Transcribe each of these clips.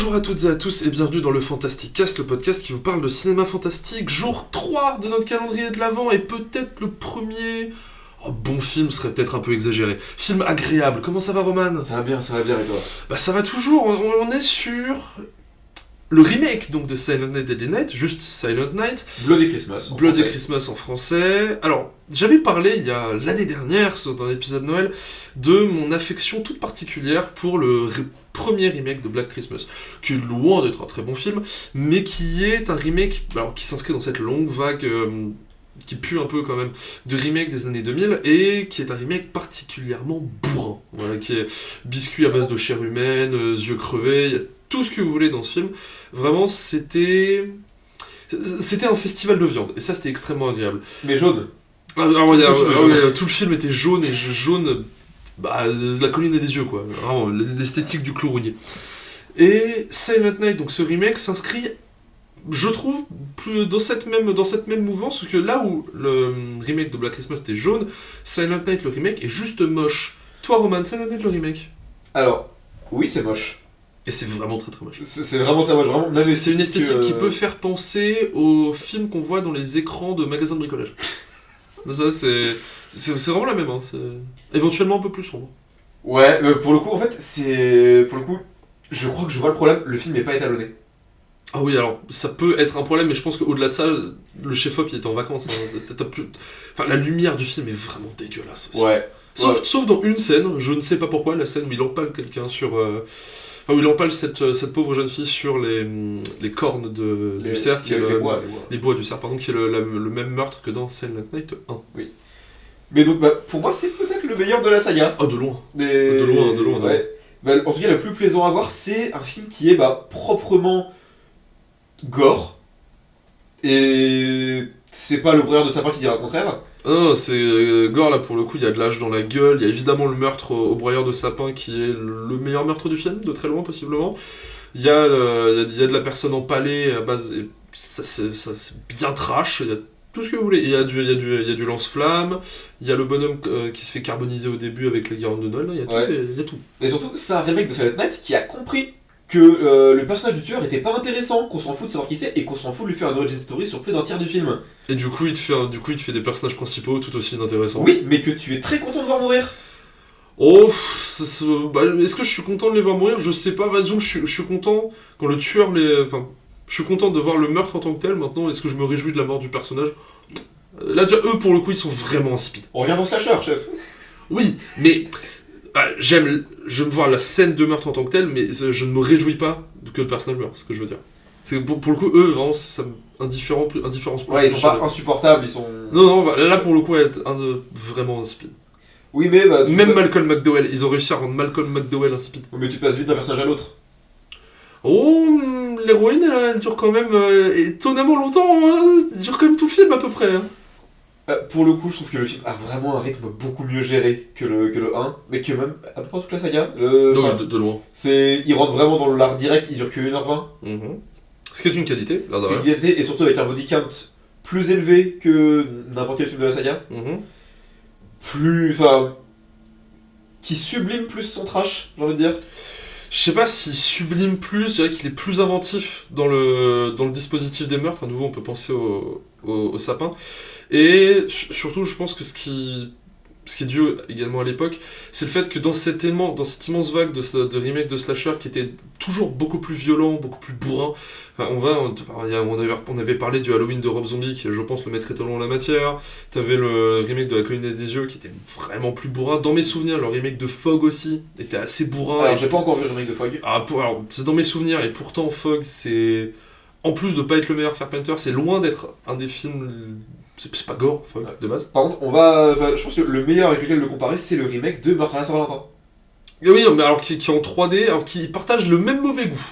Bonjour à toutes et à tous et bienvenue dans le Fantastic Cast, le podcast qui vous parle de cinéma fantastique, jour 3 de notre calendrier de l'Avent et peut-être le premier... Oh, bon film serait peut-être un peu exagéré. Film agréable, comment ça va Roman ? Ça va bien et toi ? Bah ça va toujours, on est sur... le remake donc de Silent Night Deadly Night, juste Silent Night. Bloody Christmas. Bloody Christmas en français. Alors, j'avais parlé il y a l'année dernière, dans l'épisode de Noël, de mon affection toute particulière pour le premier remake de Black Christmas, qui est loin d'être un très bon film, mais qui est un remake qui s'inscrit dans cette longue vague qui pue un peu quand même de remake des années 2000 et qui est un remake particulièrement bourrin. Voilà, qui est biscuit à base de chair humaine, yeux crevés, il y a tout ce que vous voulez dans ce film. Vraiment, c'était un festival de viande, et ça c'était extrêmement agréable. Mais jaune. Tout le film était jaune, et jaune, la colline et des yeux, quoi. Vraiment, l'esthétique du clou rouillé. Et Silent Night, donc ce remake, s'inscrit, je trouve, plus dans cette même mouvance, parce que là où le remake de Black Christmas était jaune, Silent Night, le remake, est juste moche. Toi, Roman, Silent Night, le remake ? Alors, oui, c'est moche. Et c'est vraiment très très moche. C'est vraiment très moche, vraiment. C'est une esthétique qui peut faire penser aux films qu'on voit dans les écrans de magasins de bricolage. Ça, c'est vraiment la même, hein. C'est éventuellement un peu plus sombre. Ouais, pour le coup, en fait, je crois que je vois le problème, le film n'est pas étalonné. Ah oui, alors, ça peut être un problème, mais je pense qu'au-delà de ça, le chef-op, il était en vacances. Hein. La lumière du film est vraiment dégueulasse aussi. Ouais. Sauf dans une scène, je ne sais pas pourquoi, la scène où il empale quelqu'un sur... où il empale cette pauvre jeune fille sur les cornes du cerf, qui est les bois du cerf, pardon, qui est le même meurtre que dans Silent Night 1. Oui. Mais donc, pour moi, c'est peut-être le meilleur de la saga. Ah, de loin. De loin. Ouais. En tout cas, le plus plaisant à voir, c'est un film qui est proprement gore. Et c'est pas le brouillard de sapin qui dira le contraire. Non, c'est gore là pour le coup, il y a de l'âge dans la gueule, il y a évidemment le meurtre au broyeur de sapin qui est le meilleur meurtre du film, de très loin possiblement. Il y a de la personne empalée à base, et ça c'est bien trash, il y a tout ce que vous voulez. Il y a du lance-flamme, il y a le bonhomme qui se fait carboniser au début avec les guirlandes de Noël, il y a tout. Et surtout, c'est un remake de Silent Night qui a compris que le personnage du tueur était pas intéressant, qu'on s'en fout de savoir qui c'est et qu'on s'en fout de lui faire une origin story sur plus d'un tiers du film. Et du coup, il te fait des personnages principaux tout aussi inintéressants. Oui, mais que tu es très content de voir mourir. Oh, est-ce que je suis content de les voir mourir ? Je sais pas, disons que je suis content quand le tueur je suis content de voir le meurtre en tant que tel. Maintenant, est-ce que je me réjouis de la mort du personnage ? Là, déjà, eux, pour le coup, ils sont vraiment insipides. On revient dans Slasher, chef. Oui, mais... j'aime voir la scène de meurtre en tant que telle, mais je ne me réjouis pas que le personnage meure, c'est ce que je veux dire. C'est pour le coup, eux, vraiment, ça indifférence plus. Ouais, ils sont pas insupportables, ils sont... Non, là, pour le coup, être vraiment insipide. Oui, mais... Même Malcolm McDowell, ils ont réussi à rendre Malcolm McDowell insipide. Mais tu passes vite d'un personnage à l'autre. Oh, l'héroïne, elle dure quand même étonnamment longtemps, hein. Elle dure quand même tout le film, à peu près, hein. Pour le coup, je trouve que le film a vraiment un rythme beaucoup mieux géré que le 1, mais que même à peu près toute la saga. De loin. Il rentre vraiment dans l'art direct, il dure que 1h20. Mm-hmm. Ce qui est une qualité, là. C'est une qualité, et surtout avec un body count plus élevé que n'importe quel film de la saga. Mm-hmm. Qui sublime plus son trash, j'ai envie de dire. Je sais pas s'il sublime plus, je dirais qu'il est plus inventif dans le dispositif des meurtres. À nouveau, on peut penser au sapin. Et surtout, je pense que ce qui est dû également à l'époque, c'est le fait que dans cette immense vague de remake de slasher qui était toujours beaucoup plus violent, beaucoup plus bourrin, on avait parlé du Halloween de Rob Zombie, qui est, je pense, le maître étalon en la matière. T'avais le remake de La Colline des Yeux, qui était vraiment plus bourrin. Dans mes souvenirs, le remake de Fog aussi était assez bourrin. Alors, j'ai pas encore vu le remake de Fog. Alors, c'est dans mes souvenirs, et pourtant, Fog, c'est... En plus de pas être le meilleur Carpenter, c'est loin d'être un des films... C'est pas gore, de base. Par contre, je pense que le meilleur avec lequel le comparer, c'est le remake de Meurtre à la Saint-Valentin. Et oui, mais alors qui est en 3D, alors qui partagent le même mauvais goût.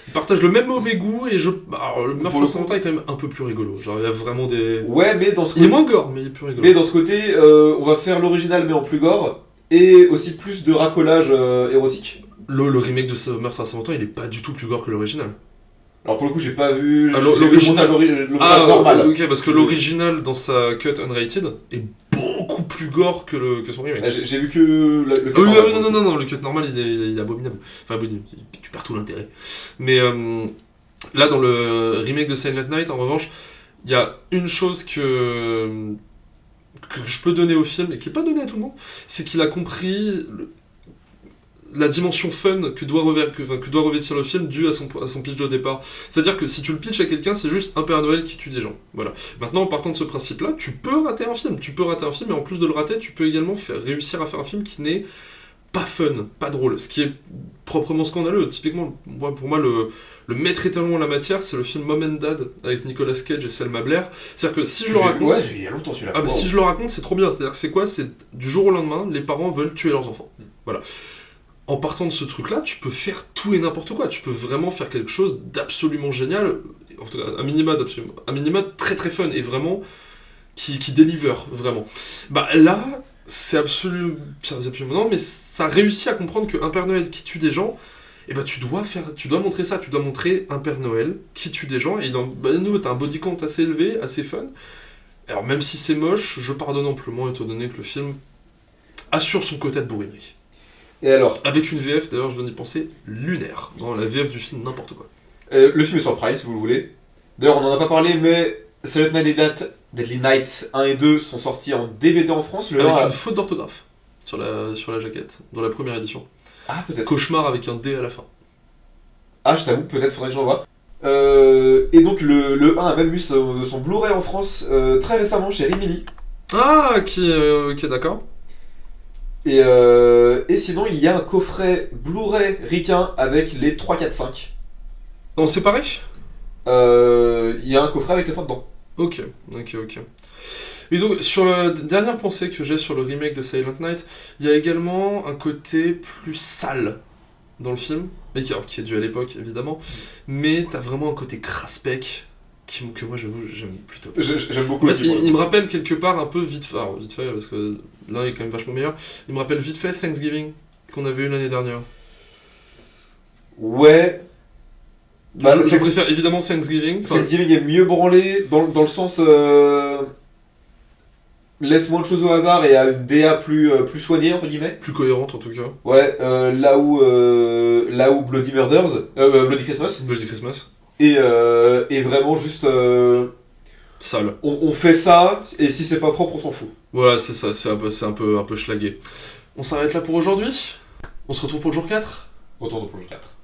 Ils partagent le même mauvais goût, et le Meurtre à la Saint-Valentin est quand même un peu plus rigolo. Genre, il y a vraiment des... Ouais, mais dans ce côté... Il est moins gore, mais il est plus rigolo. Mais dans ce côté, on va faire l'original, mais en plus gore, et aussi plus de racolage érotique. Le remake de Meurtre à la Saint-Valentin, il est pas du tout plus gore que l'original. Alors pour le coup, j'ai pas vu le montage normal. Ok, parce que l'original, dans sa cut unrated, est beaucoup plus gore que son remake. J'ai vu que le Ah oui, normal, ah oui, non, le cut normal il est abominable. Enfin, abominable, tu perds tout l'intérêt. Mais là, dans le remake de Silent Night, en revanche, il y a une chose que je peux donner au film, et qui n'est pas donnée à tout le monde, c'est qu'il a compris la dimension fun que doit revêtir le film dû à son pitch de départ. C'est-à-dire que si tu le pitches à quelqu'un, c'est juste un Père Noël qui tue des gens. Voilà. Maintenant, en partant de ce principe-là, tu peux rater un film. Et en plus de le rater, tu peux également réussir à faire un film qui n'est pas fun, pas drôle. Ce qui est proprement scandaleux. Typiquement, pour moi, le maître étalon en la matière, c'est le film Mom and Dad avec Nicolas Cage et Selma Blair. C'est-à-dire que si je le raconte... Ouais, il y a longtemps celui-là. Ah, mais si je le raconte, c'est trop bien. C'est-à-dire que c'est quoi ? C'est du jour au lendemain, les parents veulent tuer leurs enfants. Voilà. En partant de ce truc-là, tu peux faire tout et n'importe quoi. Tu peux vraiment faire quelque chose d'absolument génial, en tout cas, un minima très très fun, et vraiment qui deliver, vraiment. Bah là, c'est absolument non, mais ça réussit à comprendre qu'un Père Noël qui tue des gens, et bah tu dois montrer ça, tu dois montrer un Père Noël qui tue des gens, et nous, t'as un body count assez élevé, assez fun. Alors même si c'est moche, je pardonne amplement, étant donné que le film assure son quota de bourrinerie. Et alors Avec une VF, d'ailleurs, je viens d'y penser, lunaire. Non, la VF du film, n'importe quoi. le film est sur Prime, si vous le voulez. D'ailleurs, on en a pas parlé, mais Silent Night et Deadly Night 1 et 2 sont sortis en DVD en France. Le Avec 1 une faute d'orthographe sur la jaquette, dans la première édition. Ah, peut-être. Cauchemar avec un D à la fin. Ah, je t'avoue, peut-être faudrait que je l'envoie. Et donc, le 1 a même eu son Blu-ray en France très récemment chez Rimini. Ah, ok, d'accord. Et sinon, il y a un coffret Blu-ray ricain avec les 3, 4, 5. On séparé ? Il y a un coffret avec les 3 dedans. Ok. Et donc, sur la dernière pensée que j'ai sur le remake de Silent Night, il y a également un côté plus sale dans le film, mais qui est dû à l'époque, évidemment, mais t'as vraiment un côté craspec que moi, j'avoue, j'aime plutôt. J'aime beaucoup En fait, aussi. il me rappelle quelque part un peu vite fait, parce que l'un est quand même vachement meilleur, il me rappelle vite fait Thanksgiving, qu'on avait eu l'année dernière. Ouais. Bah, je préfère évidemment Thanksgiving. Thanksgiving est mieux branlé dans le sens laisse moins de choses au hasard et a une DA plus soignée entre guillemets. Plus cohérente en tout cas. Ouais, là où Bloody Murders, Bloody Christmas. Bloody Christmas. Et vraiment juste sale. On fait ça et si c'est pas propre on s'en fout. Voilà, c'est ça, c'est un peu schlagué. On s'arrête là pour aujourd'hui. On se retrouve pour le jour 4. Retour pour le jour 4.